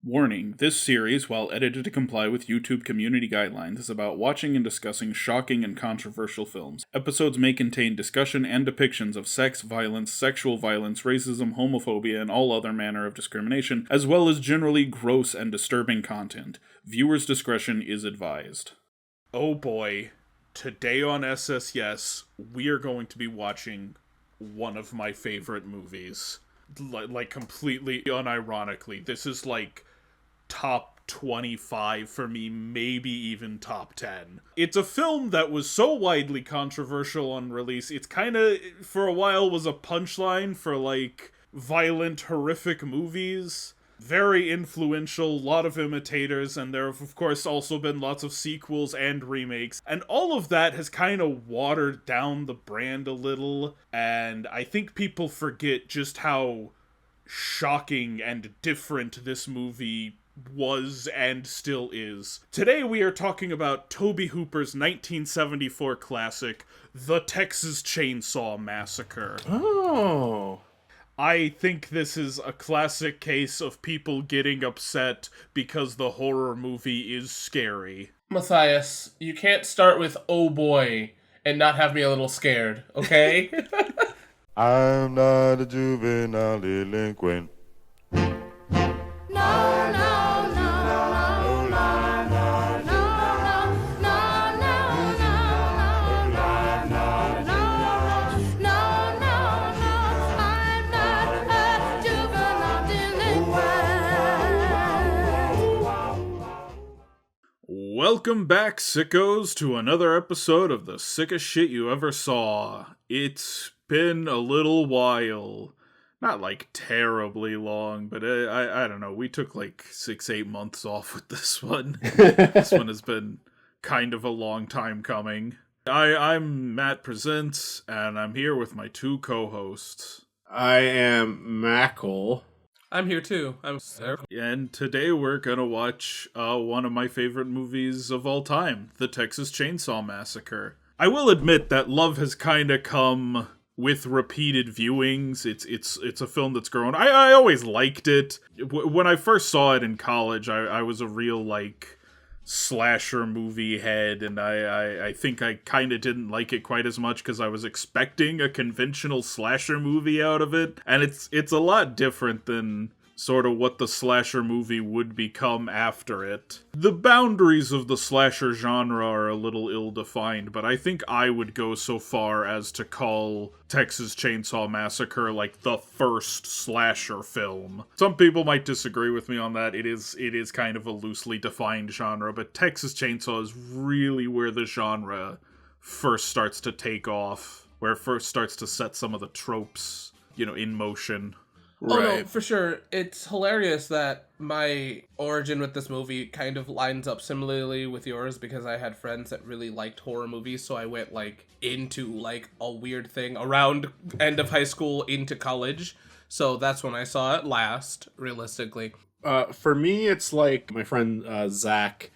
Warning, this series, while edited to comply with YouTube community guidelines, is about watching and discussing shocking and controversial films. Episodes may contain discussion and depictions of sex, violence, sexual violence, racism, homophobia, and all other manner of discrimination, as well as generally gross and disturbing content. Viewers' discretion is advised. Oh boy, today on SSYES, we are going to be watching one of my favorite movies. Like, completely unironically. This is like top 25 for me, maybe even top 10. It's a film that was so widely controversial on release, it's kind of, for a while, was a punchline for, like, violent, horrific movies. Very influential, a lot of imitators, and there have, of course, also been lots of sequels and remakes. And all of that has kind of watered down the brand a little, and I think people forget just how shocking and different this movie was and still is. Today we are talking about Tobe Hooper's 1974 classic, The Texas Chainsaw Massacre. Oh. I think this is a classic case of people getting upset because the horror movie is scary. Matthias, you can't start with "oh boy" and not have me a little scared, okay? I'm not a juvenile delinquent. Welcome back, sickos, to another episode of the sickest shit you ever saw. It's been a little while. Not, like, terribly long, but I don't know. We took, like, 6-8 months off with this one. This one has been kind of a long time coming. I'm Matt Presents, and I'm here with my two co-hosts. I am Mackle. I'm here too. I'm Sarah. And today we're gonna watch one of my favorite movies of all time, The Texas Chainsaw Massacre. I will admit that love has kind of come with repeated viewings. It's a film that's grown. I always liked it. When I first saw it in college, I was a real, like, slasher movie head, and I think I kind of didn't like it quite as much because I was expecting a conventional slasher movie out of it, and it's a lot different than sort of what the slasher movie would become after it. The boundaries of the slasher genre are a little ill-defined, but I think I would go so far as to call Texas Chainsaw Massacre like the first slasher film. Some people might disagree with me on that. It is kind of a loosely defined genre, but Texas Chainsaw is really where the genre first starts to take off, where it first starts to set some of the tropes, in motion. Oh, no, for sure. It's hilarious that my origin with this movie kind of lines up similarly with yours because I had friends that really liked horror movies, so I went, into, a weird thing around end of high school into college. So that's when I saw it last, realistically. For me, it's like my friend Zach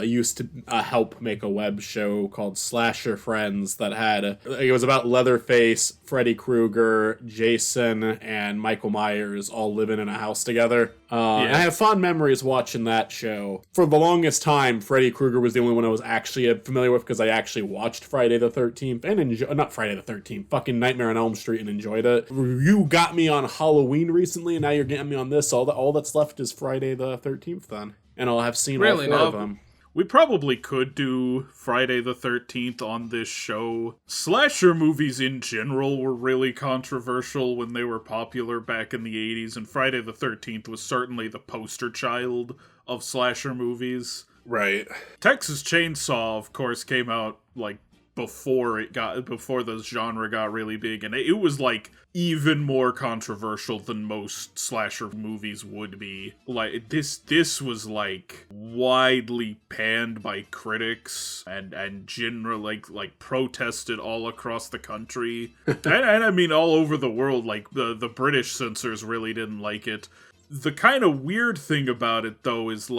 used to help make a web show called Slasher Friends that had it was about Leatherface, Freddy Krueger, Jason, and Michael Myers all living in a house together. And I have fond memories watching that show. For the longest time, Freddy Krueger was the only one I was actually familiar with because I actually watched Friday the 13th and not Friday the 13th, fucking Nightmare on Elm Street and enjoyed it. You got me on Halloween recently, and now you're getting me on this. All that's left is Friday the 13th then. And I'll have seen all four of them. We probably could do Friday the 13th on this show. Slasher movies in general were really controversial when they were popular back in the 80s, and Friday the 13th was certainly the poster child of slasher movies. Right. Texas Chainsaw, of course, came out, before the genre got really big, and it was, even more controversial than most slasher movies would be. This was, widely panned by critics, and generally, protested all across the country. and I mean, all over the world, the British censors really didn't like it. The kind of weird thing about it, though, is,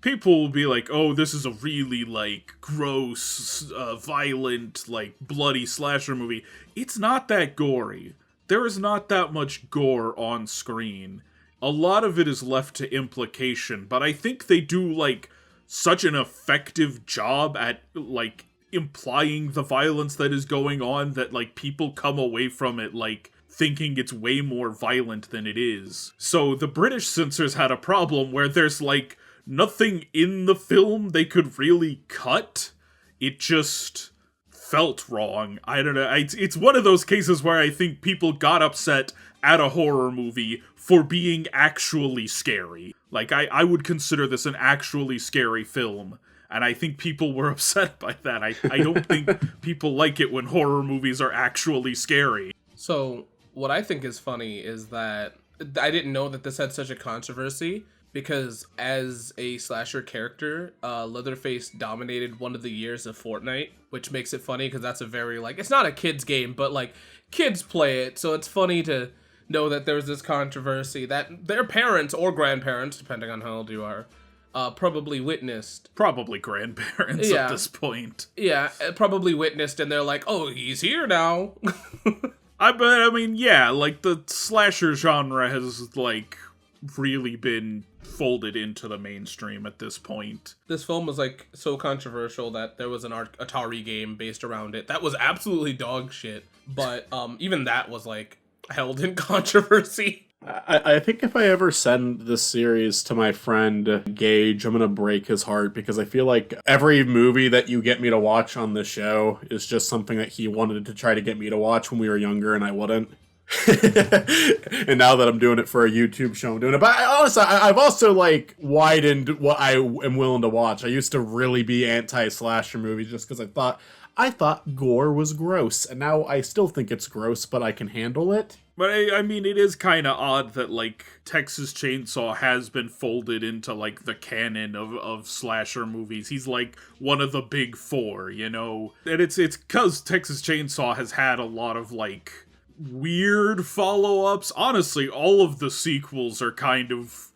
people will be like, oh, this is a really, gross, violent, bloody slasher movie. It's not that gory. There is not that much gore on screen. a lot of it is left to implication, but I think they do, like, such an effective job at, like, implying the violence that is going on that, like, people come away from it, like, thinking it's way more violent than it is. So the British censors had a problem where there's, like, nothing in the film they could really cut. It just felt wrong. I don't know. It's one of those cases where I think people got upset at a horror movie for being actually scary. Like, I would consider this an actually scary film, and I think people were upset by that. I don't think people like it when horror movies are actually scary. So, what I think is funny is that I didn't know that this had such a controversy, because as a slasher character, Leatherface dominated one of the years of Fortnite, which makes it funny because that's a very, like, it's not a kid's game, but, like, kids play it, so it's funny to know that there's this controversy that their parents or grandparents, depending on how old you are, probably witnessed. Probably grandparents at this point. Yeah, probably witnessed, and they're like, oh, he's here now. I mean, yeah, like, the slasher genre has, like, really been folded into the mainstream at this point. This film was, like, so controversial that there was an Atari game based around it that was absolutely dog shit, but even that was, like, held in controversy. I think if I ever send this series to my friend Gage, I'm gonna break his heart, because I feel like every movie that you get me to watch on this show is just something that he wanted to try to get me to watch when we were younger and I wouldn't. And now that I'm doing it for a YouTube show, I'm doing it. But I've also, like, widened what I am willing to watch. I used to really be anti-slasher movies just because I thought gore was gross, and now I still think it's gross, but I can handle it. But I mean, it is kind of odd that, like, Texas Chainsaw has been folded into, like, the canon of slasher movies. He's, like, one of the big four, you know? And it's because Texas Chainsaw has had a lot of, like, weird follow-ups. Honestly, all of the sequels are kind of,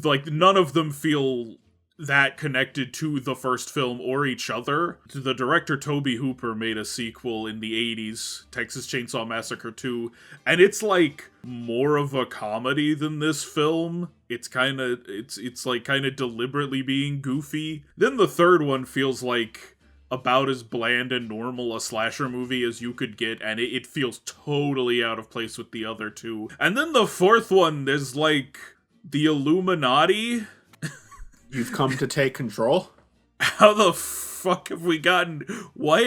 like, none of them feel that connected to the first film or each other. The director Tobe Hooper made a sequel in the 80s, Texas Chainsaw Massacre 2, and it's like more of a comedy than this film. It's kind of deliberately being goofy. Then the third one feels like about as bland and normal a slasher movie as you could get, and it feels totally out of place with the other two. And then the fourth one, there's like the Illuminati. You've come to take control? How the fuck have we gotten... What?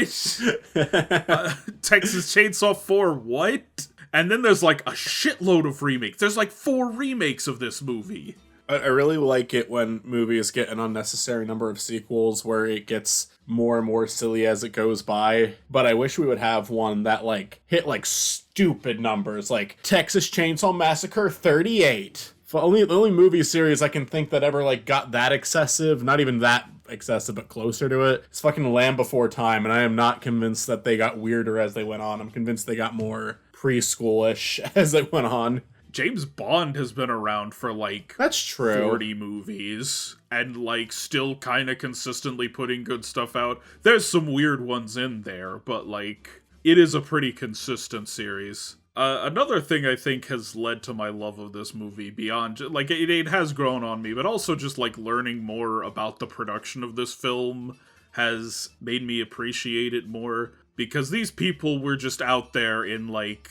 Texas Chainsaw 4, what? And then there's like a shitload of remakes. There's like 4 remakes of this movie. I really like it when movies get an unnecessary number of sequels where it gets more and more silly as it goes by. But I wish we would have one that, like, hit, like, stupid numbers, like Texas Chainsaw Massacre 38. The only movie series I can think that ever, like, got that excessive, not even that excessive, but closer to it, it's fucking Land Before Time, and I am not convinced that they got weirder as they went on. I'm convinced they got more preschoolish as they went on. James Bond has been around for, like, that's true, 40 movies, and, like, still kind of consistently putting good stuff out. There's some weird ones in there, but, like, it is a pretty consistent series. Another thing I think has led to my love of this movie beyond, like, it has grown on me, but also just, like, learning more about the production of this film has made me appreciate it more, because these people were just out there in, like,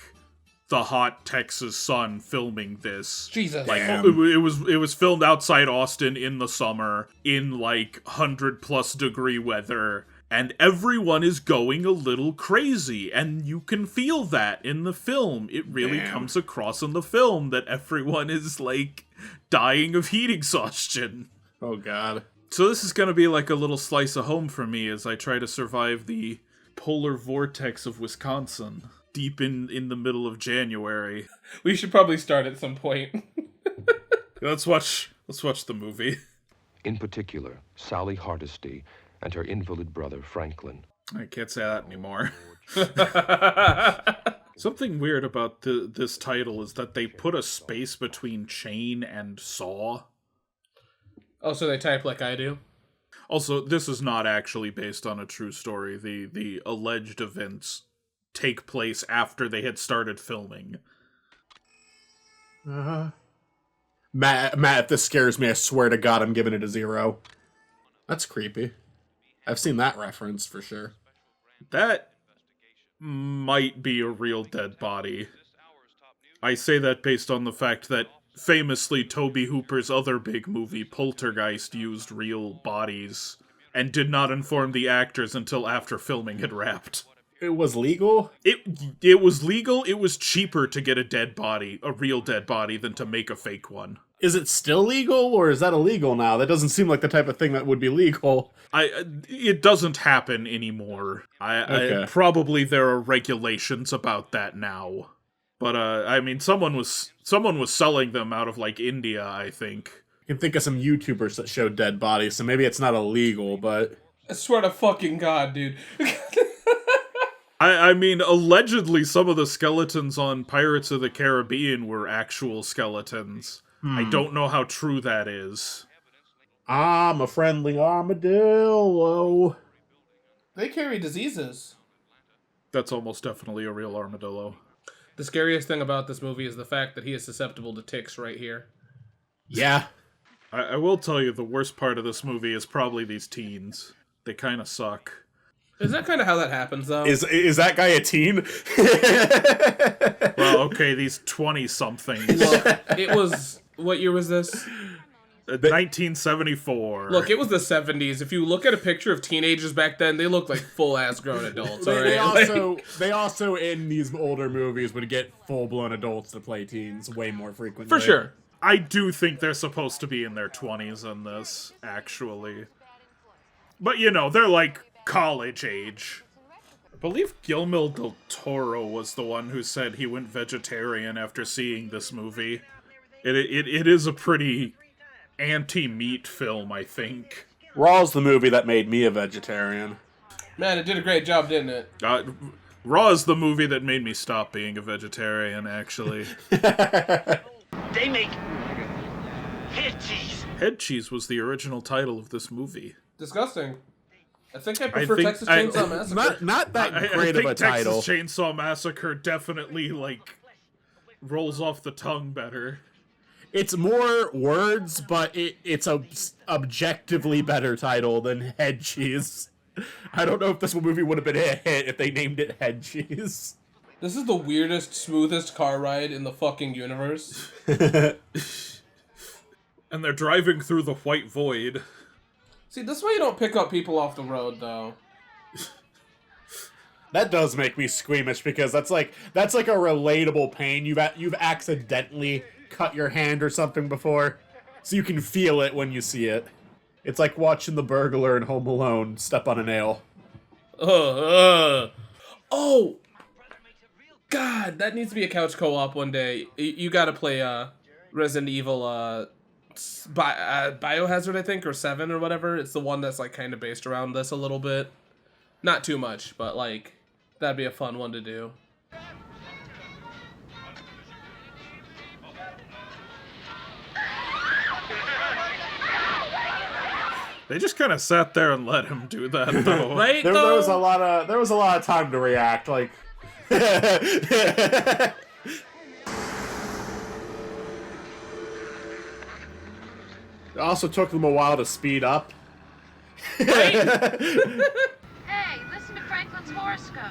the hot Texas sun filming this. Jesus. Like, it was filmed outside Austin in the summer, in, like, 100+ degree weather, and everyone is going a little crazy, and you can feel that in the film. It really comes across in the film that everyone is, like, dying of heat exhaustion. Oh, God. So this is gonna be like a little slice of home for me as I try to survive the polar vortex of Wisconsin, deep in the middle of January. We should probably start at some point. Let's watch the movie. In particular, Sally Hardesty and her invalid brother, Franklin. I can't say that anymore. Something weird about this title is that they put a space between chain and saw. Oh, so they type like I do? Also, this is not actually based on a true story. The alleged events take place after they had started filming. Matt, if this scares me, I swear to God, I'm giving it a 0. That's creepy. I've seen that reference for sure. That might be a real dead body. I say that based on the fact that famously Tobe Hooper's other big movie, Poltergeist, used real bodies and did not inform the actors until after filming had wrapped. It was legal? It was legal. It was cheaper to get a real dead body, than to make a fake one. Is it still legal, or is that illegal now? That doesn't seem like the type of thing that would be legal. It doesn't happen anymore. Okay. Probably there are regulations about that now. But I mean, someone was selling them out of like India, I think. I can think of some YouTubers that show dead bodies, so maybe it's not illegal, but I swear to fucking God, dude. I mean, allegedly some of the skeletons on Pirates of the Caribbean were actual skeletons. I don't know how true that is. I'm a friendly armadillo. They carry diseases. That's almost definitely a real armadillo. The scariest thing about this movie is the fact that he is susceptible to ticks right here. Yeah. I will tell you, the worst part of this movie is probably these teens. They kind of suck. Is that kind of how that happens, though? Is that guy a teen? Well, okay, these 20-somethings. Look, it was... What year was this? 1974. Look, it was the 70s. If you look at a picture of teenagers back then, they look like full-ass grown adults, alright? They also, in these older movies, would get full-blown adults to play teens way more frequently. For sure. I do think they're supposed to be in their 20s in this, actually. But, you know, they're like college age. I believe Guillermo del Toro was the one who said he went vegetarian after seeing this movie. It is a pretty anti-meat film, I think. Raw's the movie that made me a vegetarian. Man, it did a great job, didn't it? Raw is the movie that made me stop being a vegetarian, actually. They make head cheese. Head cheese was the original title of this movie. Disgusting. I think I prefer Texas Chainsaw Massacre. Not that great of a title. Texas Chainsaw Massacre definitely, like, rolls off the tongue better. It's more words, but it's a objectively better title than Head Cheese. I don't know if this movie would have been a hit if they named it Head Cheese. This is the weirdest, smoothest car ride in the fucking universe. And they're driving through the white void. See, this is why you don't pick up people off the road, though. That does make me squeamish because that's like a relatable pain. You've accidentally cut your hand or something before, so you can feel it when you see it. It's like watching the burglar in Home Alone step on a nail. Oh, God, that needs to be a couch co-op one day. You gotta play Resident Evil Biohazard, I think, or 7 or whatever. It's the one that's like kind of based around this a little bit. Not too much, but like that'd be a fun one to do. They just kind of sat there and let him do that, though. Right? There was a lot of time to react. Like, It also took them a while to speed up. Hey, listen to Franklin's horoscope.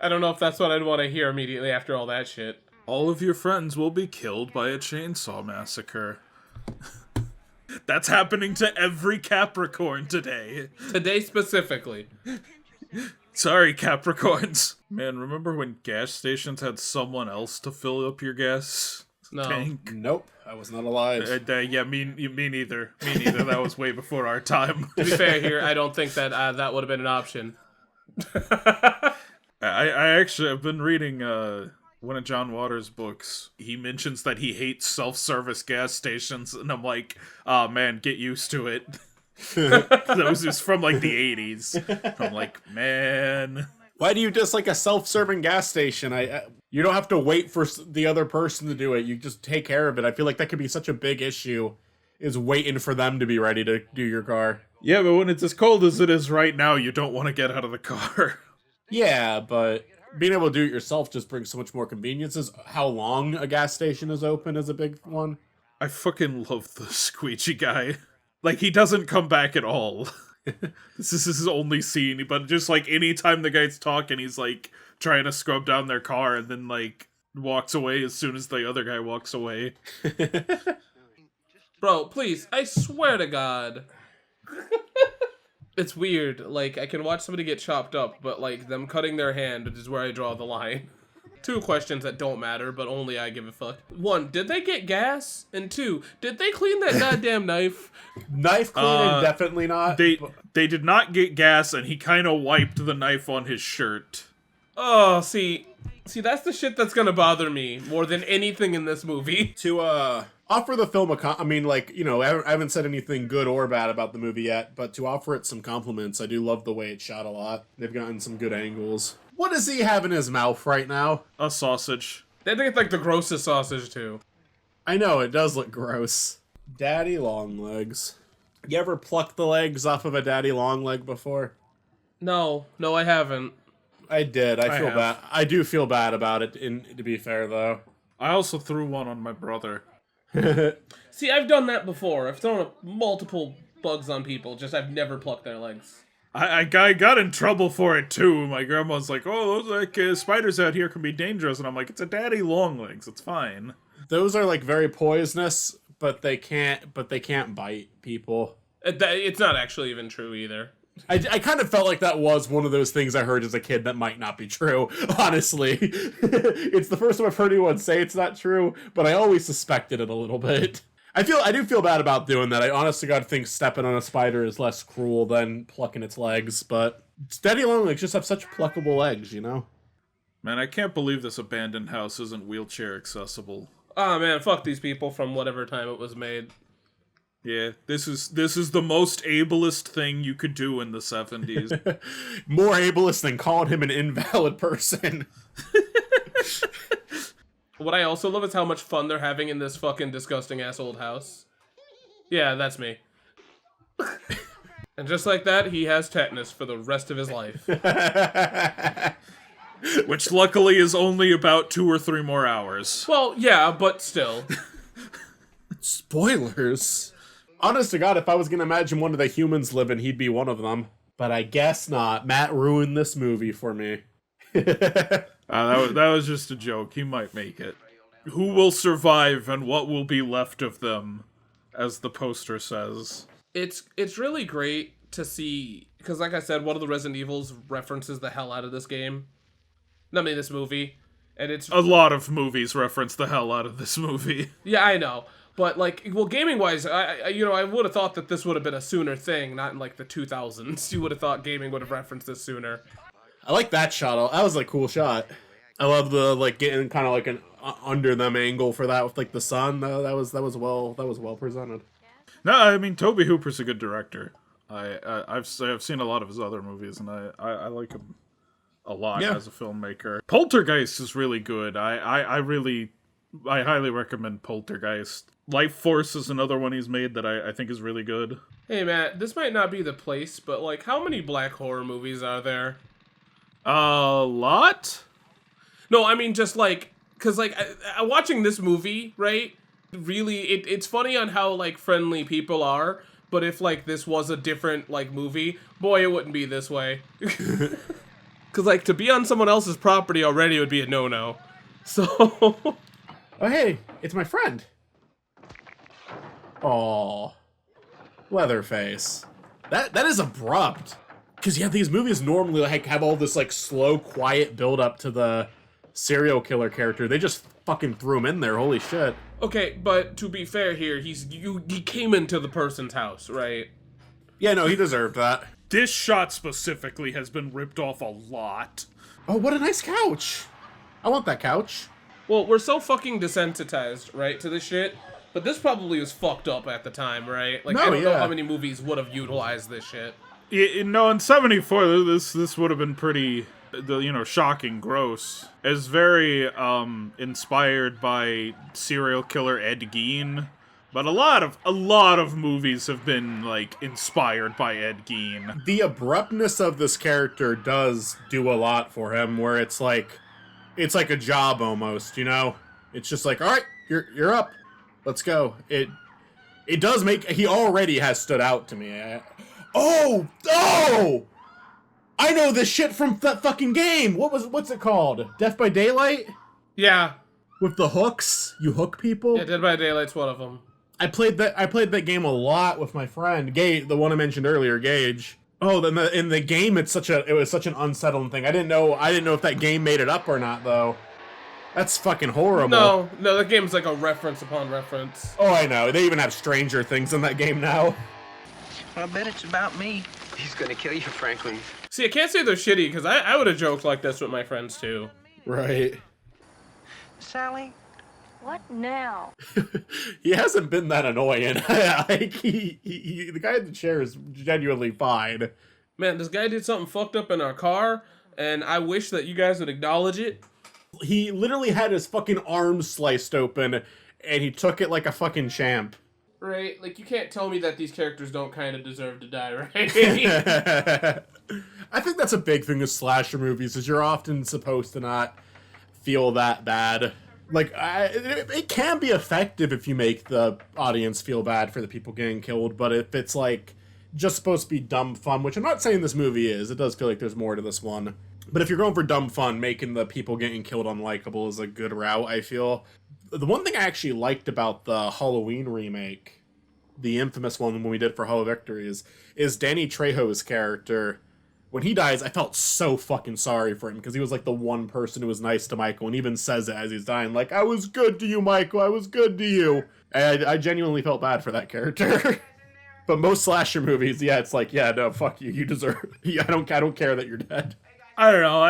I don't know if that's what I'd want to hear immediately after all that shit. All of your friends will be killed by a chainsaw massacre. That's happening to every Capricorn today. Today specifically. Sorry, Capricorns. Man, remember when gas stations had someone else to fill up your gas tank? Nope, I was not alive. Yeah, me neither. Me neither. That was way before our time. To be fair here, I don't think that that would have been an option. I've been reading one of John Waters' books. He mentions that he hates self-service gas stations, and I'm like, oh man, get used to it. That was just from like the 80s. I'm like, man. Why do you dislike a self-serving gas station? You don't have to wait for the other person to do it. You just take care of it. I feel like that could be such a big issue, is waiting for them to be ready to do your car. Yeah, but when it's as cold as it is right now, you don't want to get out of the car. Yeah, but being able to do it yourself just brings so much more conveniences. How long a gas station is open is a big one. I fucking love the squeegee guy. Like, he doesn't come back at all. This is his only scene, but just, like, anytime the guy's talking, he's, like, trying to scrub down their car and then, like, walks away as soon as the other guy walks away. Bro, please, I swear to God. It's weird. Like, I can watch somebody get chopped up, but, like, them cutting their hand is where I draw the line. 2 questions that don't matter, but only I give a fuck. 1, did they get gas? And 2, did they clean that goddamn knife? Knife cleaning, definitely not. They did not get gas, and he kind of wiped the knife on his shirt. Oh, see, that's the shit that's gonna bother me more than anything in this movie. To offer the film I mean, like, you know, I haven't said anything good or bad about the movie yet, but to offer it some compliments, I do love the way it's shot a lot. They've gotten some good angles. What does he have in his mouth right now? A sausage. They think it's like the grossest sausage too. I know, it does look gross. Daddy long legs. You ever plucked the legs off of a daddy long leg before? No, I haven't. I did. I feel have. bad. I do feel bad about it, to be fair, though. I also threw one on my brother. See, I've done that before. I've thrown multiple bugs on people, just I've never plucked their legs. I got in trouble for it too. My grandma's like, "Oh, those like spiders out here can be dangerous," and I'm like, "It's a daddy long legs. It's fine." Those are like very poisonous, but they can't bite people. It's not actually even true either. I kind of felt like that was one of those things I heard as a kid that might not be true, honestly. It's the first time I've heard anyone say it's not true, but I always suspected it a little bit. I do feel bad about doing that. I honest to God think stepping on a spider is less cruel than plucking its legs, but daddy long legs just have such pluckable legs, you know? Man, I can't believe this abandoned house isn't wheelchair accessible. Oh man, fuck these people from whatever time it was made. Yeah, this is the most ableist thing you could do in the 70s. More ableist than calling him an invalid person. What I also love is how much fun they're having in this fucking disgusting ass old house. Yeah, that's me. And just like that, he has tetanus for the rest of his life. Which luckily is only about 2 or 3 more hours. Well, yeah, but still. Spoilers. Honest to God, if I was going to imagine one of the humans living, he'd be one of them. But I guess not. Matt ruined this movie for me. That was just a joke. He might make it. Who will survive and what will be left of them, as the poster says. It's really great to see, because like I said, one of the Resident Evils references the hell out of this game. I mean, this movie. And it's... A lot of movies reference the hell out of this movie. Yeah, I know. But, like, well, gaming-wise, I would have thought that this would have been a sooner thing, not in, like, the 2000s. You would have thought gaming would have referenced this sooner. I like that shot. That was a cool shot. I love the, like, getting kind of like an under them angle for that with, like, the sun. That was well presented. No, I mean, Tobe Hooper's a good director. I've seen a lot of his other movies, and I like him a lot as a filmmaker. Poltergeist is really good. I highly recommend Poltergeist. Life Force is another one he's made that I think is really good. Hey, Matt, this might not be the place, but, like, how many black horror movies are there? A lot? No, I mean, just, like, because, like, watching this movie, right, really, it's funny on how, like, friendly people are, but if, like, this was a different, like, movie, boy, it wouldn't be this way. Because, like, to be on someone else's property already would be a no-no. So... Oh, hey, it's my friend. Aw. Leatherface. That is abrupt. Because, yeah, these movies normally, like, have all this, like, slow, quiet build-up to the serial killer character. They just fucking threw him in there, holy shit. Okay, but to be fair here, he came into the person's house, right? Yeah, no, he deserved that. This shot specifically has been ripped off a lot. Oh, what a nice couch. I want that couch. Well, we're so fucking desensitized, right, to this shit, but this probably was fucked up at the time, right? Like, I don't know how many movies would have utilized this shit. No, in 74, this would have been pretty, shocking, gross. It's very, inspired by serial killer Ed Gein, But a lot of movies have been, like, inspired by Ed Gein. The abruptness of this character does do a lot for him, where it's like a job almost, you know? It's just like, all right, you're up. Let's go. It does make... He already has stood out to me. Oh! I know this shit from that fucking game! What's it called? Death by Daylight? Yeah. With the hooks? You hook people? Yeah, Dead by Daylight's one of them. I played that game a lot with my friend, Gage, the one I mentioned earlier, Gage. Oh, then in the game it was such an unsettling thing. I didn't know if that game made it up or not though. That's fucking horrible. No, the game's like a reference upon reference. Oh, I know. They even have Stranger Things in that game now. I bet it's about me. He's gonna kill you, Franklin. See, I can't say they're shitty, because I would have joked like this with my friends too. Right. Sally? What now? He hasn't been that annoying. Like, the guy in the chair is genuinely fine. Man, this guy did something fucked up in our car, and I wish that you guys would acknowledge it. He literally had his fucking arm sliced open, and he took it like a fucking champ. Right? Like, you can't tell me that these characters don't kind of deserve to die, right? I think that's a big thing with slasher movies, is you're often supposed to not feel that bad. Like, it can be effective if you make the audience feel bad for the people getting killed, but if it's, like, just supposed to be dumb fun, which I'm not saying this movie is, it does feel like there's more to this one. But if you're going for dumb fun, making the people getting killed unlikable is a good route, I feel. The one thing I actually liked about the Halloween remake, the infamous one when we did for Hollow Victory, is Danny Trejo's character. When he dies, I felt so fucking sorry for him, because he was like the one person who was nice to Michael, and even says it as he's dying, like, I was good to you, Michael, I was good to you. And I genuinely felt bad for that character. But most slasher movies, yeah, it's like, yeah, no, fuck you, you deserve it. I don't care that you're dead. I don't know,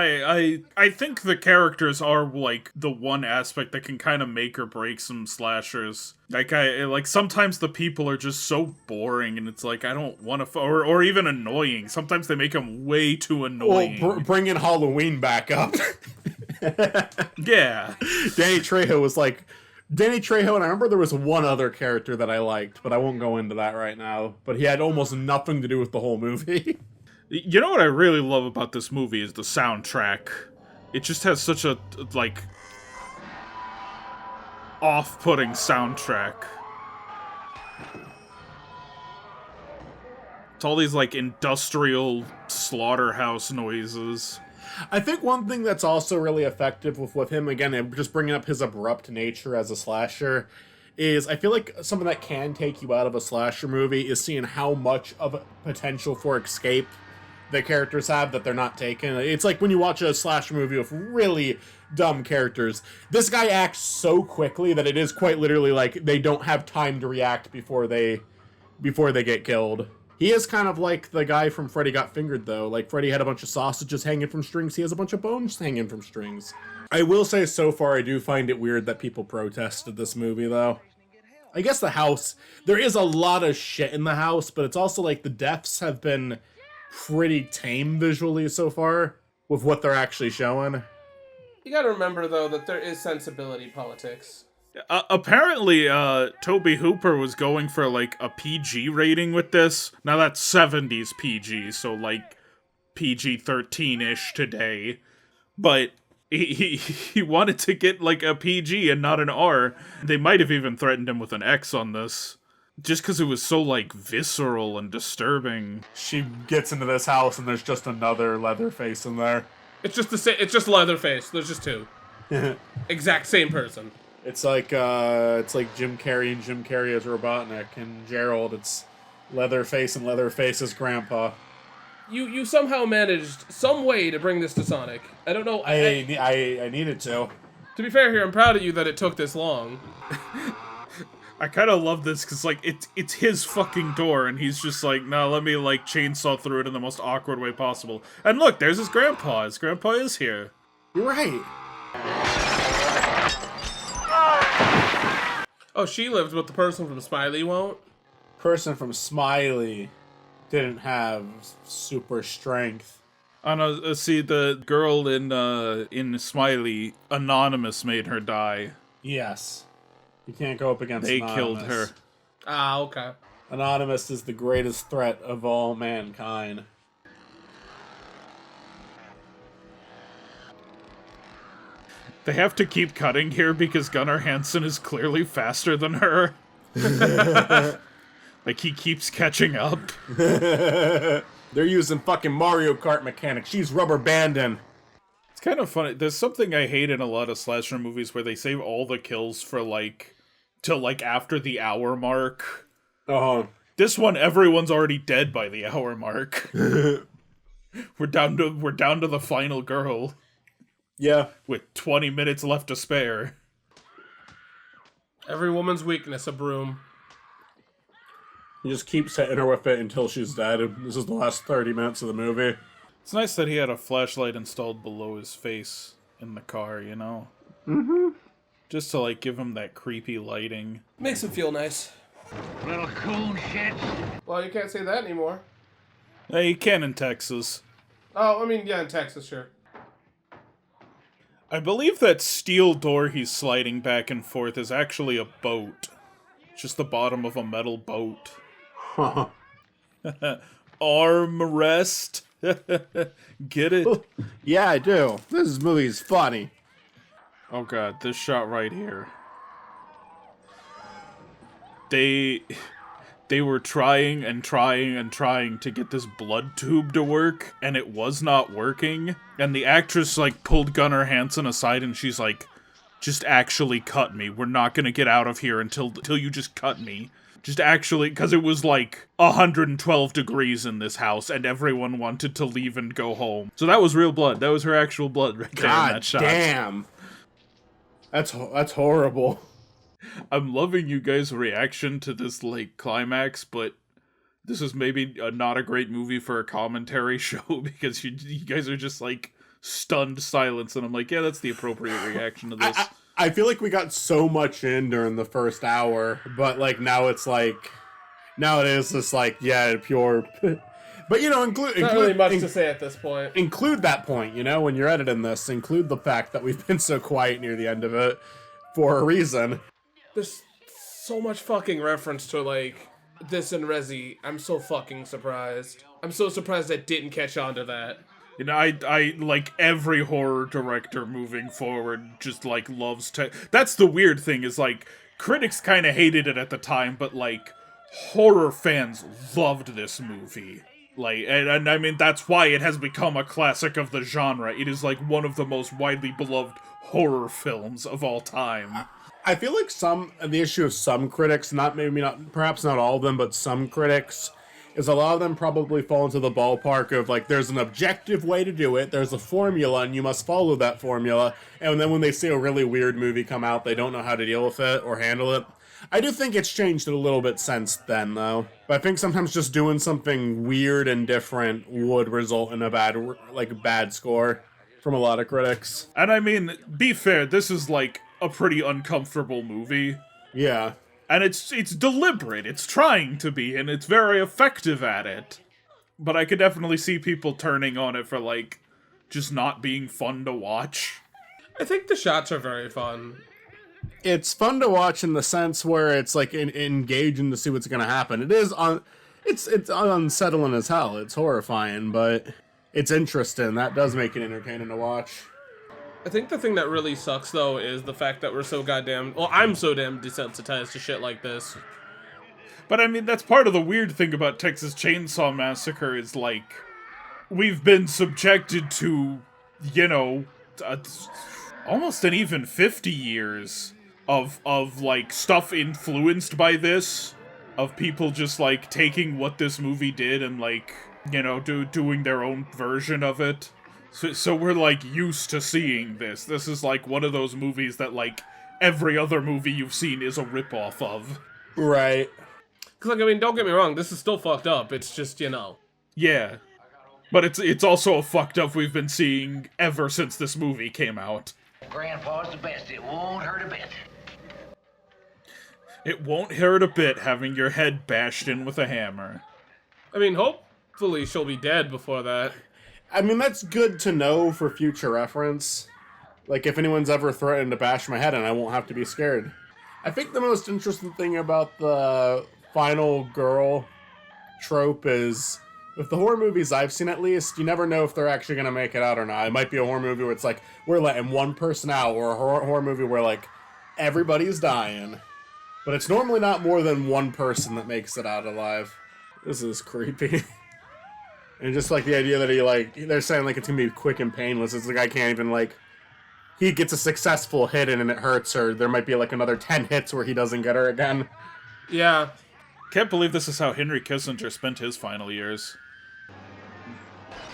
I think the characters are, like, the one aspect that can kind of make or break some slashers. Like, sometimes the people are just so boring, and it's like, I don't want to... Or even annoying. Sometimes they make them way too annoying. Well, bringing Halloween back up. Yeah. Danny Trejo, and I remember there was one other character that I liked, but I won't go into that right now. But he had almost nothing to do with the whole movie. You know what I really love about this movie is the soundtrack. It just has such a, like, off-putting soundtrack. It's all these, like, industrial slaughterhouse noises. I think one thing that's also really effective with him, again, just bringing up his abrupt nature as a slasher, is I feel like something that can take you out of a slasher movie is seeing how much of a potential for escape the characters have that they're not taking. It's like when you watch a slasher movie with really dumb characters, this guy acts so quickly that it is quite literally like they don't have time to react before they get killed. He is kind of like the guy from Freddy Got Fingered, though. Like, Freddy had a bunch of sausages hanging from strings, he has a bunch of bones hanging from strings. I will say, so far, I do find it weird that people protested this movie, though. I guess the house, there is a lot of shit in the house, but it's also like the deaths have been pretty tame visually so far with what they're actually showing. You gotta remember, though, that there is sensibility politics. Apparently, Toby Hooper was going for, like, a PG rating with this. Now that's 70s PG, so, like, PG-13-ish today. But he wanted to get, like, a PG and not an R. They might have even threatened him with an X on this. Just because it was so, like, visceral and disturbing. She gets into this house and there's just another Leatherface in there. It's just it's just Leatherface. There's just two. Exact same person. It's like Jim Carrey and Jim Carrey as Robotnik, and Gerald, it's Leatherface and Leatherface's grandpa. You somehow managed some way to bring this to Sonic. I don't know. I needed to. To be fair here, I'm proud of you that it took this long. I kind of love this because, like, it's his fucking door, and he's just like, no, let me, like, chainsaw through it in the most awkward way possible. And look, there's his grandpa. His grandpa is here. You're right. Oh, she lived, but the person from Smiley won't? Person from Smiley didn't have super strength. I know, see, the girl in Smiley, Anonymous made her die. Yes. You can't go up against They Anonymous. killed her. Ah, okay. Anonymous is the greatest threat of all mankind. They have to keep cutting here because Gunnar Hansen is clearly faster than her. Like, he keeps catching up. They're using fucking Mario Kart mechanics. She's rubber banding. It's kind of funny. There's something I hate in a lot of slasher movies where they save all the kills for, like, till, like, after the hour mark. Uh-huh. This one, everyone's already dead by the hour mark. We're down to the final girl. Yeah. With 20 minutes left to spare. Every woman's weakness, a broom. You just keeps hitting her with it until she's dead. And this is the last 30 minutes of the movie. It's nice that he had a flashlight installed below his face in the car, you know? Mm-hmm. Just to, like, give him that creepy lighting. Makes him feel nice. Little coon shit. Well, you can't say that anymore. Hey, you can in Texas. Oh, I mean, yeah, in Texas, sure. I believe that steel door he's sliding back and forth is actually a boat. Just the bottom of a metal boat. Huh. Armrest. Get it? Yeah, I do. This movie's funny. Oh god, this shot right here. They were trying and trying and trying to get this blood tube to work, and it was not working. And the actress, like, pulled Gunnar Hansen aside, and she's like, just actually cut me. We're not gonna get out of here until you just cut me. Just actually, because it was like 112 degrees in this house, and everyone wanted to leave and go home. So that was real blood. That was her actual blood right there in that God shot. damn. That's horrible. I'm loving you guys' reaction to this, like, climax, but this is maybe not a great movie for a commentary show, because you guys are just, like, stunned silence, and I'm like, yeah, that's the appropriate reaction to this. I feel like we got so much in during the first hour, but, like, now it is just, like, yeah, pure... But, you know, Not really much to say at this point. Include that point, you know, when you're editing this. Include the fact that we've been so quiet near the end of it for a reason. There's so much fucking reference to, like, this and Resi. I'm so fucking surprised. I'm so surprised I didn't catch on to that. You know, I like, every horror director moving forward just, like, loves to... That's the weird thing, is, like, critics kind of hated it at the time, but, like, horror fans loved this movie. Like, and I mean, that's why it has become a classic of the genre. It is, like, one of the most widely beloved horror films of all time. I feel like the issue of some critics, perhaps not all of them, but some critics, is a lot of them probably fall into the ballpark of, like, there's an objective way to do it, there's a formula, and you must follow that formula, and then when they see a really weird movie come out, they don't know how to deal with it or handle it. I do think it's changed a little bit since then, though. But I think sometimes just doing something weird and different would result in a bad score from a lot of critics. And I mean, be fair, this is, like, a pretty uncomfortable movie. Yeah. And it's deliberate, it's trying to be, and it's very effective at it. But I could definitely see people turning on it for, like, just not being fun to watch. I think the shots are very fun. It's fun to watch in the sense where it's, like, engaging to see what's gonna happen. It's unsettling as hell. It's horrifying, but it's interesting. That does make it entertaining to watch. I think the thing that really sucks, though, is the fact that we're so goddamn... Well, I'm so damn desensitized to shit like this. But I mean, that's part of the weird thing about Texas Chainsaw Massacre is, like, we've been subjected to, you know, almost an even 50 years of like, stuff influenced by this, of people just, like, taking what this movie did and, like, you know, doing their own version of it. So we're, like, used to seeing this. This is, like, one of those movies that, like, every other movie you've seen is a ripoff of. Right. Because, like, I mean, don't get me wrong, this is still fucked up. It's just, you know. Yeah. But it's also a fucked up we've been seeing ever since this movie came out. Grandpa's the best. It won't hurt a bit. It won't hurt a bit having your head bashed in with a hammer. I mean, hopefully she'll be dead before that. I mean, that's good to know for future reference. Like, if anyone's ever threatened to bash my head in, I won't have to be scared. I think the most interesting thing about the final girl trope is, with the horror movies I've seen at least, you never know if they're actually going to make it out or not. It might be a horror movie where it's like, we're letting one person out, or a horror movie where, like, everybody's dying. But it's normally not more than one person that makes it out alive. This is creepy. And just, like, the idea that they're saying, like, it's going to be quick and painless. It's like, I can't even, like, he gets a successful hit and it hurts her. There might be, like, another 10 hits where he doesn't get her again. Yeah. Can't believe this is how Henry Kissinger spent his final years.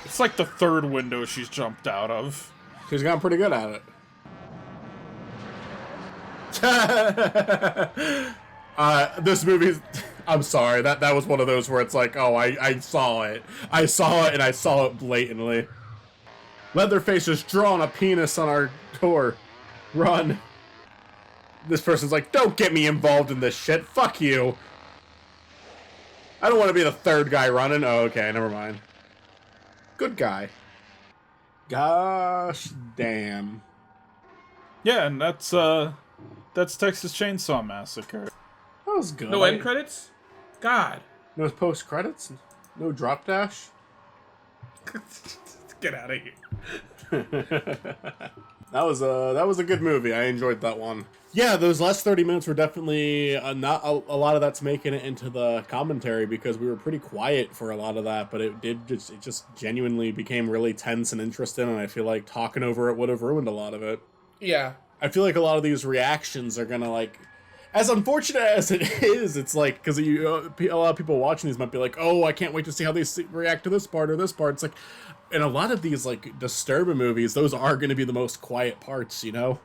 It's like the third window she's jumped out of. She's gotten pretty good at it. This movie, I'm sorry, that was one of those where it's like, oh, I saw it. I saw it, and I saw it blatantly. Leatherface has drawn a penis on our door. Run. This person's like, don't get me involved in this shit. Fuck you. I don't want to be the third guy running. Oh, okay, never mind. Good guy. Gosh damn. Yeah, and that's Texas Chainsaw Massacre. That was good. No end credits? God. No post credits? No drop dash? Get out of here. That was a good movie. I enjoyed that one. Yeah, those last 30 minutes were definitely not a lot of that's making it into the commentary because we were pretty quiet for a lot of that, but it just genuinely became really tense and interesting, and I feel like talking over it would have ruined a lot of it. Yeah. I feel like a lot of these reactions are gonna, like, as unfortunate as it is, it's like, because a lot of people watching these might be like, oh, I can't wait to see how they react to this part or this part. It's like, in a lot of these, like, disturbing movies, those are going to be the most quiet parts, you know?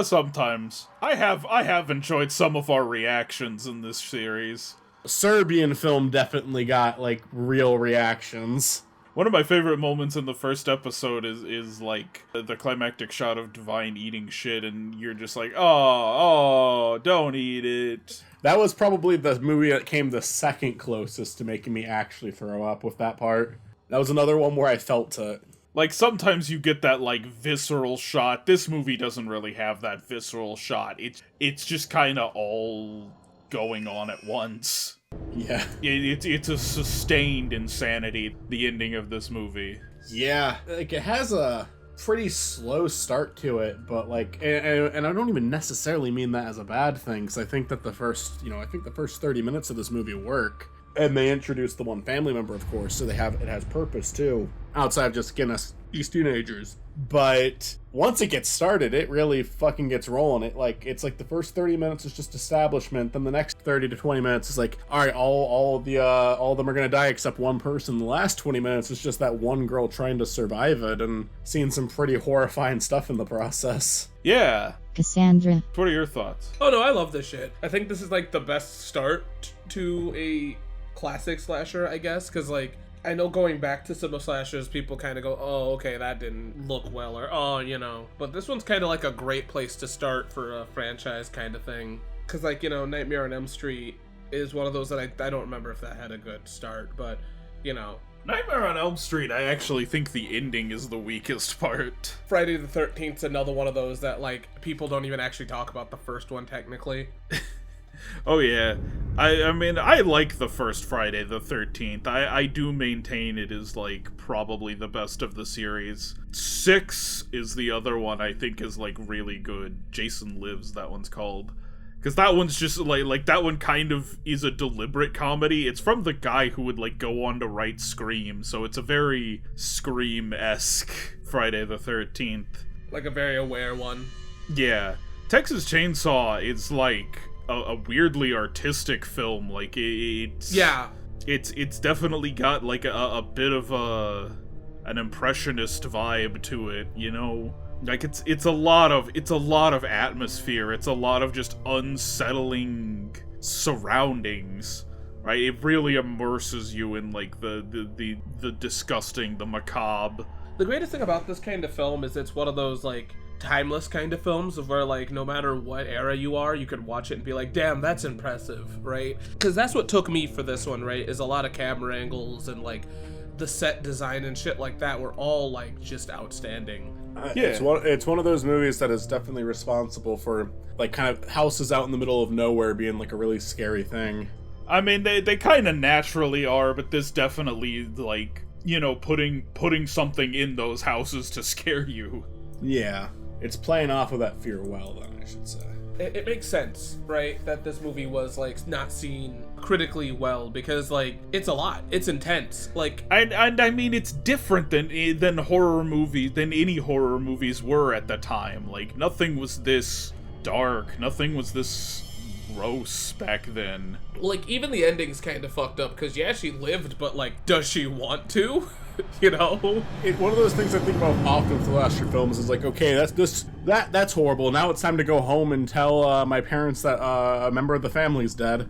Sometimes. I have enjoyed some of our reactions in this series. Serbian film definitely got, like, real reactions. One of my favorite moments in the first episode is like the climactic shot of Divine eating shit, and you're just like, oh, don't eat it. That was probably the movie that came the second closest to making me actually throw up with that part. That was another one where I felt it. Like, sometimes you get that, like, visceral shot. This movie doesn't really have that visceral shot. It's just kind of all going on at once. Yeah. It's a sustained insanity, the ending of this movie. Yeah. Like, it has a pretty slow start to it, but, like, and I don't even necessarily mean that as a bad thing, because I think that the first 30 minutes of this movie work. And they introduce the one family member, of course, so it has purpose, too. Outside of just getting us these teenagers. But once it gets started, it really fucking gets rolling. It's like the first 30 minutes is just establishment, then the next 30 to 20 minutes is like, alright, all of them are gonna die except one person. The last 20 minutes is just that one girl trying to survive it and seeing some pretty horrifying stuff in the process. Yeah. Cassandra. What are your thoughts? Oh no, I love this shit. I think this is like the best start to a classic slasher, I guess, because, like, I know going back to some of slashers, people kind of go, oh, okay, that didn't look well, or, oh, you know. But this one's kind of like a great place to start for a franchise kind of thing. Because, like, you know, Nightmare on Elm Street is one of those that I don't remember if that had a good start, but, you know. Nightmare on Elm Street, I actually think the ending is the weakest part. Friday the 13th's another one of those that, like, people don't even actually talk about the first one, technically. Oh yeah, I mean, I like the first Friday the 13th. I do maintain it is, like, probably the best of the series. 6 is the other one I think is, like, really good. Jason Lives, that one's called. Because that one's just, like, that one kind of is a deliberate comedy. It's from the guy who would, like, go on to write Scream, so it's a very Scream-esque Friday the 13th. Like a very aware one. Yeah. Texas Chainsaw is, like, a weirdly artistic film. Like, it's definitely got, like, a bit of an impressionist vibe to it, you know? Like, it's a lot of atmosphere. It's a lot of just unsettling surroundings, right? It really immerses you in, like, the disgusting, the macabre. The greatest thing about this kind of film is it's one of those, like, timeless kind of films of where, like, no matter what era you are, you could watch it and be like, damn, that's impressive, right? Because that's what took me for this one, right? Is a lot of camera angles and, like, the set design and shit like that were all, like, just outstanding. Yeah. It's one of those movies that is definitely responsible for, like, kind of houses out in the middle of nowhere being, like, a really scary thing. I mean, they kind of naturally are, but this definitely, like, you know, putting something in those houses to scare you. Yeah. It's playing off of that fear well, then, I should say. It makes sense, right, that this movie was, like, not seen critically well, because, like, it's a lot. It's intense. Like, And I mean, it's different than horror movies, than any horror movies were at the time. Like, nothing was this dark, nothing was this gross back then. like, even the ending's kind of fucked up, because, yeah, she lived, but, like, does she want to? You know? One of those things I think about often with slasher films is like, okay, that's horrible. Now it's time to go home and tell my parents that a member of the family's dead.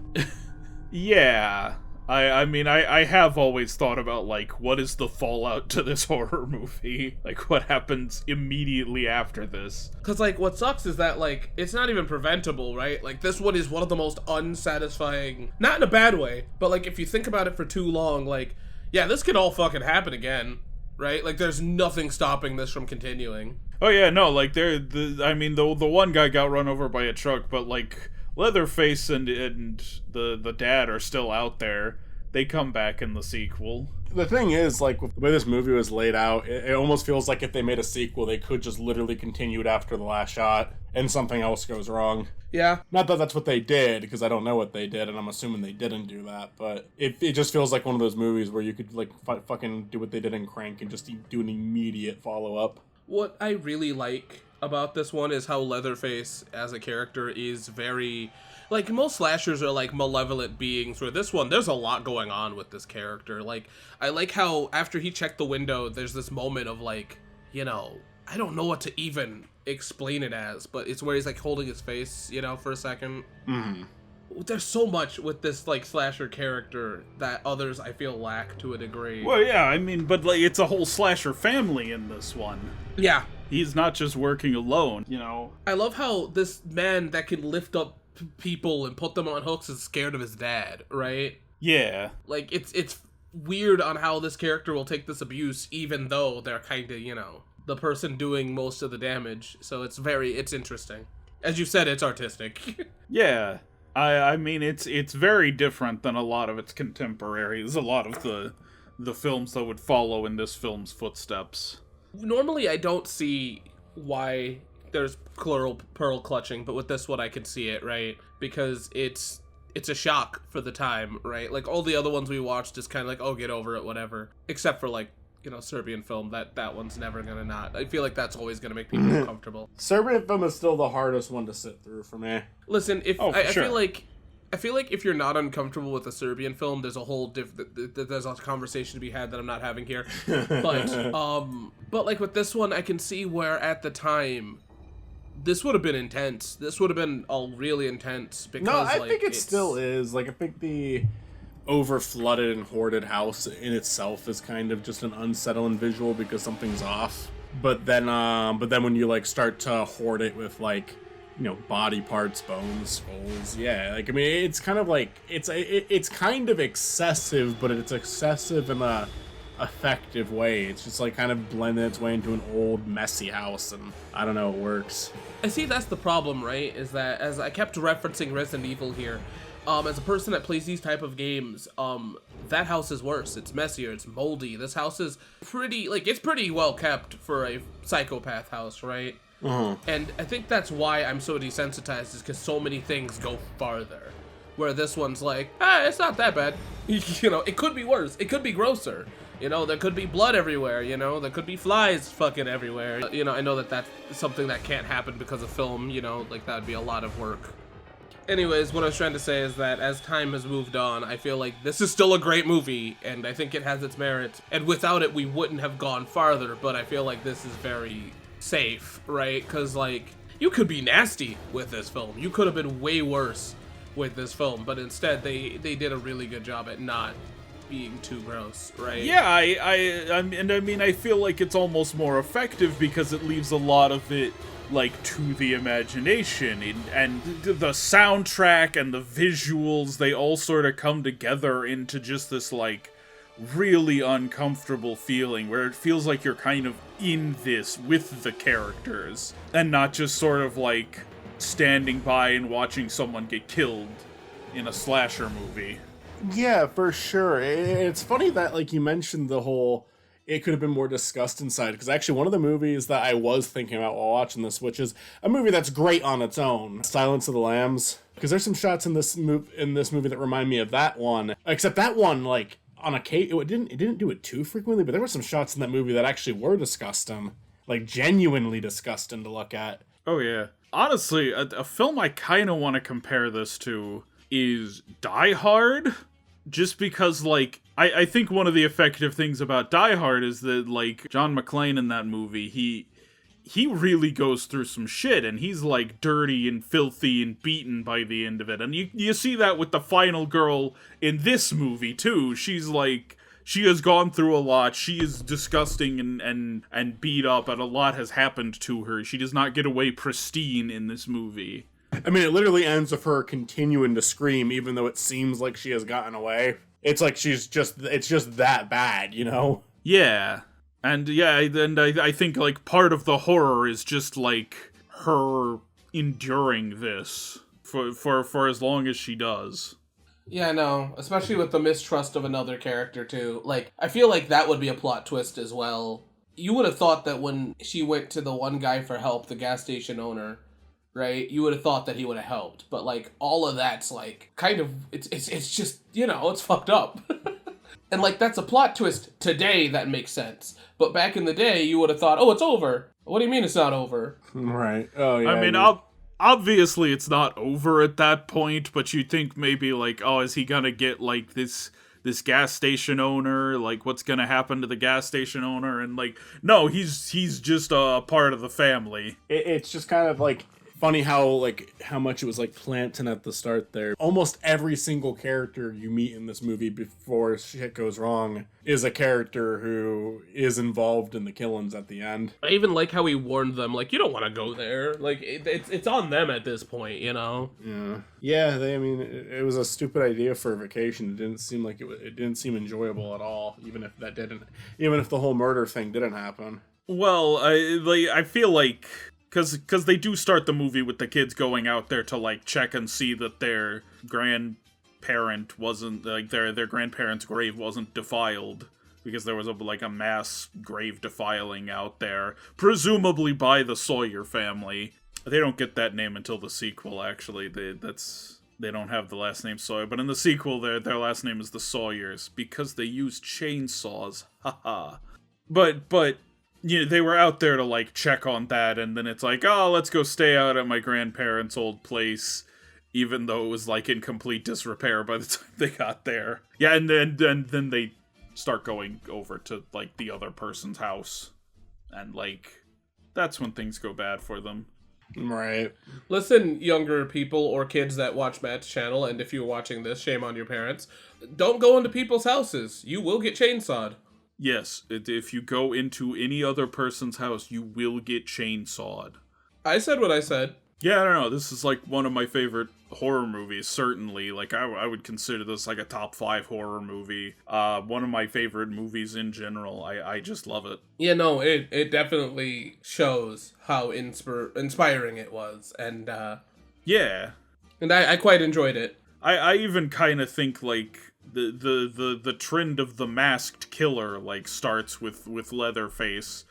Yeah. I mean, I have always thought about, like, what is the fallout to this horror movie? Like, what happens immediately after this? Because, like, what sucks is that, like, it's not even preventable, right? Like, this one is one of the most unsatisfying, not in a bad way, but, like, if you think about it for too long, like, yeah, this could all fucking happen again, right? Like, there's nothing stopping this from continuing. Oh yeah, no, like, the one guy got run over by a truck, but, like, Leatherface and the dad are still out there. They come back in the sequel. The thing is, like, the way this movie was laid out, it almost feels like if they made a sequel, they could just literally continue it after the last shot, and something else goes wrong. Yeah. Not that that's what they did, because I don't know what they did, and I'm assuming they didn't do that, but it just feels like one of those movies where you could, like, fucking do what they did in Crank and just do an immediate follow-up. What I really like about this one is how Leatherface as a character is very... Like, most slashers are, like, malevolent beings, where this one, there's a lot going on with this character. Like, I like how, after he checked the window, there's this moment of, like, you know, I don't know what to even explain it as, but it's where he's, like, holding his face, you know, for a second. Mm-hmm. There's so much with this, like, slasher character that others, I feel, lack to a degree. Well, yeah, I mean, but, like, it's a whole slasher family in this one. Yeah. He's not just working alone, you know? I love how this man that can lift up people and put them on hooks is scared of his dad, right? Yeah. Like, it's weird on how this character will take this abuse, even though they're kind of, you know, the person doing most of the damage. So it's interesting. As you said, it's artistic. Yeah. I mean, it's very different than a lot of its contemporaries, a lot of the films that would follow in this film's footsteps. Normally, I don't see why there's pearl clutching, but with this one I can see it, right? Because it's a shock for the time, right? Like, all the other ones we watched is kind of like, oh, get over it, whatever. Except for, like, you know, Serbian film, that one's never gonna not. I feel like that's always gonna make people uncomfortable. Serbian film is still the hardest one to sit through for me. Listen, I feel like if you're not uncomfortable with a Serbian film, there's a whole there's a conversation to be had that I'm not having here. But like with this one, I can see where at the time this would have been intense. This would have been all really intense because No, I think it still is. Like, I think the over-flooded and hoarded house in itself is kind of just an unsettling visual because something's off. But then when you, like, start to hoard it with, like, you know, body parts, bones, skulls, yeah, like, I mean, it's kind of like, it's kind of excessive, but it's excessive in a effective way. It's just, like, kind of blending its way into an old, messy house, and I don't know, it works. I see that's the problem, right? Is that, as I kept referencing Resident Evil here, as a person that plays these type of games, that house is worse. It's messier, it's moldy. This house is pretty, like, it's pretty well kept for a psychopath house, right? Uh-huh. And I think that's why I'm so desensitized, is because so many things go farther. Where this one's like, it's not that bad. You know, it could be worse. It could be grosser. You know, there could be blood everywhere, you know, there could be flies fucking everywhere. You know, I know that that's something that can't happen because of film, you know, like that would be a lot of work. Anyways, what I was trying to say is that as time has moved on, I feel like this is still a great movie, and I think it has its merits. And without it, we wouldn't have gone farther, but I feel like this is very safe, right? Because, like, you could be nasty with this film. You could have been way worse with this film, but instead, they did a really good job at not being too gross, right? Yeah, I mean, I feel like it's almost more effective because it leaves a lot of it, like, to the imagination, and the soundtrack and the visuals, they all sort of come together into just this, like, really uncomfortable feeling where it feels like you're kind of in this with the characters and not just sort of like standing by and watching someone get killed in a slasher movie. Yeah, for sure. It's funny that, like, you mentioned the whole, it could have been more discussed inside, because actually one of the movies that I was thinking about while watching this, which is a movie that's great on its own, Silence of the Lambs, because there's some shots in this movie that remind me of that one, except that one, like, on a case, it didn't do it too frequently, but there were some shots in that movie that actually were disgusting, like genuinely disgusting to look at. Oh yeah. Honestly, a film I kind of want to compare this to is Die Hard. Just because, like, I think one of the effective things about Die Hard is that, like, John McClane in that movie, he really goes through some shit, and he's, like, dirty and filthy and beaten by the end of it. And you see that with the final girl in this movie, too. She's, like, she has gone through a lot. She is disgusting and beat up, and a lot has happened to her. She does not get away pristine in this movie. I mean, it literally ends with her continuing to scream, even though it seems like she has gotten away. It's like it's just that bad, you know? Yeah. And yeah, I think, like, part of the horror is just, like, her enduring this for as long as she does. Yeah, no, especially with the mistrust of another character, too. Like, I feel like that would be a plot twist as well. You would have thought that when she went to the one guy for help, the gas station owner, right? You would have thought that he would have helped, but like all of that's like kind of it's just, you know, it's fucked up. And like that's a plot twist today that makes sense. But back in the day, you would have thought, "Oh, it's over." What do you mean it's not over? Right. Oh yeah. I mean, obviously it's not over at that point, but you think maybe like, "Oh, is he going to get like this gas station owner, like what's gonna happen to the gas station owner?" And like, no, he's just a part of the family. It's just kind of like funny how much it was like planting at the start there. Almost every single character you meet in this movie before shit goes wrong is a character who is involved in the killings at the end. I even like how he warned them, like, you don't want to go there. Like, it's on them at this point, you know? Yeah. It was a stupid idea for a vacation. It didn't seem like it didn't seem enjoyable at all, even if the whole murder thing didn't happen. Well, I feel like because they do start the movie with the kids going out there to like check and see that their grandparent wasn't, like, their grandparents' grave wasn't defiled, because there was a mass grave defiling out there, presumably by the Sawyer family. They don't get that name until the sequel, actually. They don't have the last name Sawyer, but in the sequel their last name is the Sawyers because they used chainsaws. Haha. But you know, they were out there to like check on that, and then it's like, oh, let's go stay out at my grandparents' old place, even though it was like in complete disrepair by the time they got there. Yeah, and then they start going over to like the other person's house, and like that's when things go bad for them. Right. Listen, younger people or kids that watch Matt's channel, and if you're watching this, shame on your parents. Don't go into people's houses. You will get chainsawed. Yes, if you go into any other person's house, you will get chainsawed. I said what I said. Yeah, I don't know. This is like one of my favorite horror movies, certainly. Like, I would consider this like a top 5 horror movie. One of my favorite movies in general. I just love it. Yeah, no, it definitely shows how inspiring it was. And, yeah. And I quite enjoyed it. I even kind of think, like, the trend of the masked killer, like, starts with Leatherface.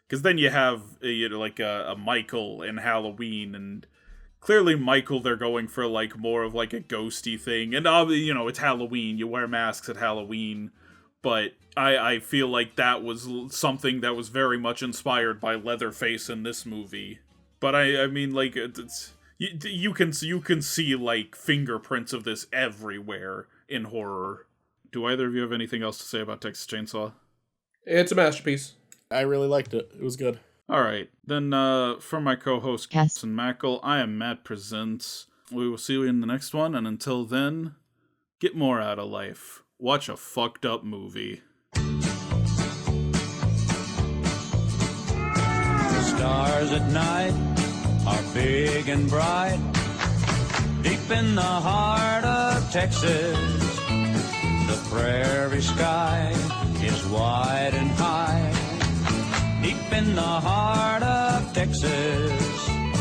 Because then you have, a Michael in Halloween, and clearly Michael, they're going for, like, more of, like, a ghosty thing. And, it's Halloween, you wear masks at Halloween. But I feel like that was something that was very much inspired by Leatherface in this movie. But I mean, like, you can see, like, fingerprints of this everywhere in horror. Do either of you have anything else to say about Texas Chainsaw? It's a masterpiece. I really liked it. It was good. Alright, then from my co-host Cass and Mackle, I am Matt Presents. We will see you in the next one, and until then, get more out of life. Watch a fucked up movie. The stars at night are big and bright, deep in the heart of Texas. The prairie sky is wide and high. Deep in the heart of Texas